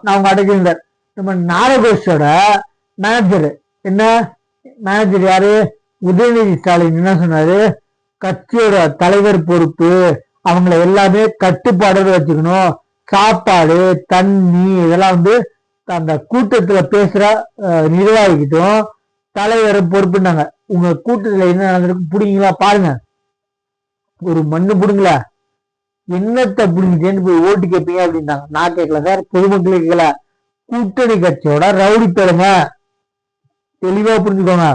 நான் உங்க அடைக்கின்ற நம்ம நாடகோஷோட மேனேஜர் என்ன மேனேஜர் யாரு? உதயநிதி ஸ்டாலின் என்ன சொன்னாரு? கட்சியோட தலைவர் பொறுப்பு, அவங்கள எல்லாமே கட்டுப்பாடு வச்சுக்கணும், சாப்பாடு தண்ணி இதெல்லாம் அந்த கூட்டத்துல பேசுற நிர்வாகிக்கிட்டும் தலைவர் பொறுப்புனாங்க. உங்க கூட்டத்துல என்ன நடந்திருக்கு புடிங்களா பாருங்க. ஒரு மண்ணு புடுங்களா, என்னத்தை புடிங்கிட்டேன்னு போய் ஓட்டு கேட்பீங்க அப்படின்னாங்க. நான் கேட்கல சார், பொதுமக்களே கேட்கல, கூட்டணி கட்சியோட ரவுடி பேருங்க. தெளிவா புரிஞ்சுக்கோங்க.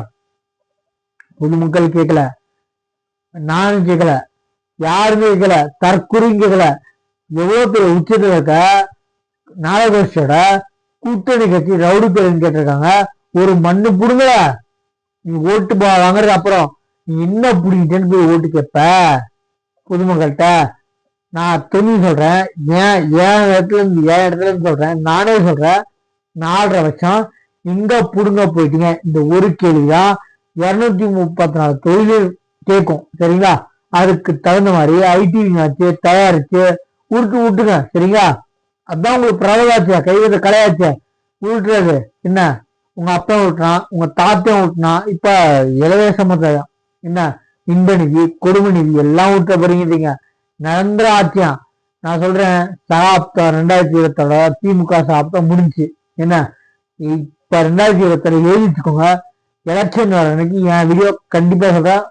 பொதுமக்கள் கேட்கல, நானும் கேட்கல, யாருமே கேட்கல, தற்குறியும் கேட்கல. எவ்வளவு பெரிய உச்சத்துல இருக்க நாடகோஷோட கூட்டணி கட்சி ரவுடி பேருன்னு கேட்டிருக்காங்க. ஒரு மண்ணு புடுங்கல, நீ ஓட்டு வாங்குறது அப்புறம் நீ என்ன புடிங்கிட்டேன்னு போய் ஓட்டு கேட்ப பொதுமக்கள்கிட்ட. நான் துணி சொல்றேன், என் இடத்துல இருந்து சொல்றேன், நானே சொல்றேன். 4.5 வருஷம் இங்க புடுங்க போயிட்டீங்க. இந்த ஒரு கேள்விதான் 234 தொழில் கேட்கும். சரிங்களா? அதுக்கு தகுந்த மாதிரி ஐடி வச்சு தயாரிச்சு விட்டுங்க. சரிங்களா? அதான் உங்களுக்கு பிரபலாச்சியா, கைவிட கலையாச்சியா உருட்டுறது. என்ன உங்க அப்பா விட்டுறான், உங்க தாத்தையும் விட்டுனான், இப்ப இலவச மதம் என்ன இன்ப நிதி கொடுமை நிதி எல்லாம் விட்டுற போறீங்க. நிரந்தர ஆட்சியா நான் சொல்றேன். சகாப்தம் 2026 திமுக சகாப்தம் முடிஞ்சு. என்ன இப்ப 2026 எழுதிச்சுக்கோங்க. எலெக்ஷன் வர அன்னைக்கு என் வீடியோ கண்டிப்பா சொல்றேன்,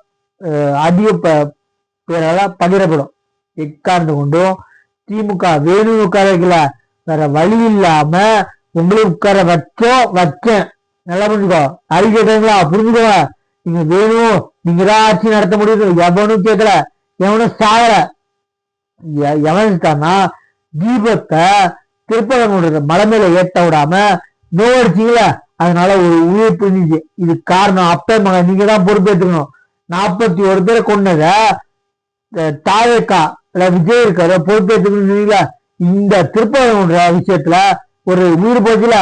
ஆடியோ பேரால பகிரப்படும். எக்கார்ந்து கொண்டும் திமுக வேணும் உட்கார வைக்கல, வேற வழி இல்லாம உங்களுக்கு உட்கார வச்சேன். நல்லா புரிஞ்சுக்கோ. அறிக்கைங்களா புரிஞ்சுக்கோங்க. நீங்க வேணும், நீங்க தான் ஆட்சி நடத்த முடியுது. எவனும் கேட்கல, எவனும் சாகல. எவன் இருக்கான்னா தீபத்தை திருப்பரங்குன்ற மலை மேல ஏத்த விடாம நோடிச்சீங்கள, அதனால ஒரு உயிர் பிரிஞ்சிச்சு. இது காரணம் அப்ப மகன் நீங்க தான் பொறுப்பேற்றுக்கணும். 41 பேரை கொண்டத தாவேக்கா விஜய் இருக்காரு பொறுப்பேற்றுக்கணும். இந்த திருப்பரங்குன்ற விஷயத்துல ஒரு உயிர் போச்சுல,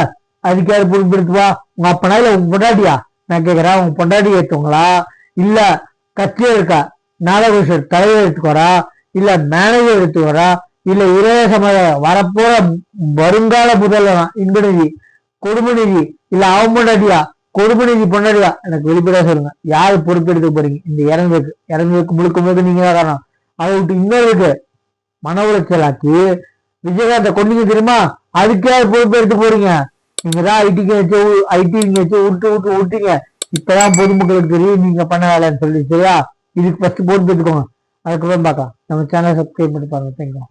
அதுக்காரு பொறுப்பெடுத்துவா? உங்க அப்பனா இல்ல உங்க பொண்டாட்டியா? நான் கேக்குறேன், உங்க பொண்டாட்டி ஏத்துவங்களா, இல்ல கட்சியா இருக்கா நாடகோஷர் தலைவர் எடுத்துக்கோரா, இல்ல மேனேஜர் எடுத்துக்கோரா, இல்ல இலவச வரப்போற வருங்கால முதல்வனா இன்ப நிதி கொடுமை நிதி, இல்ல அவன் பொண்டாட்டியா கொடுமை நிதி பொண்டாட்டியா? எனக்கு வெளிப்படையா சொல்லுங்க, யாரு பொறுப்பெடுத்து போறீங்க? இந்த இறங்குக்கு முழுக்கும் போது நீங்க தான் காரணம். அதை விட்டு இன்னொருக்கு மன உளைச்சலாக்கி விஜயகாந்த கொண்டீங்க தெரியுமா? அதுக்கே பொறுப்பு எடுத்து போறீங்க. நீங்க தான் ஐடி வச்சு விட்டீங்க. இப்பதான் பொதுமக்களுக்கு தெரியும் நீங்க பண்ண வேலைன்னு சொல்லி. சரியா? இதுக்கு ஃபர்ஸ்ட் பொறுப்பு எடுத்துக்கோங்க. அதுக்கப்புறம் பார்க்கலாம். நம்ம சேனல் சப்ஸ்கிரைப் பண்ணி பாருங்க. தேங்க்யூ.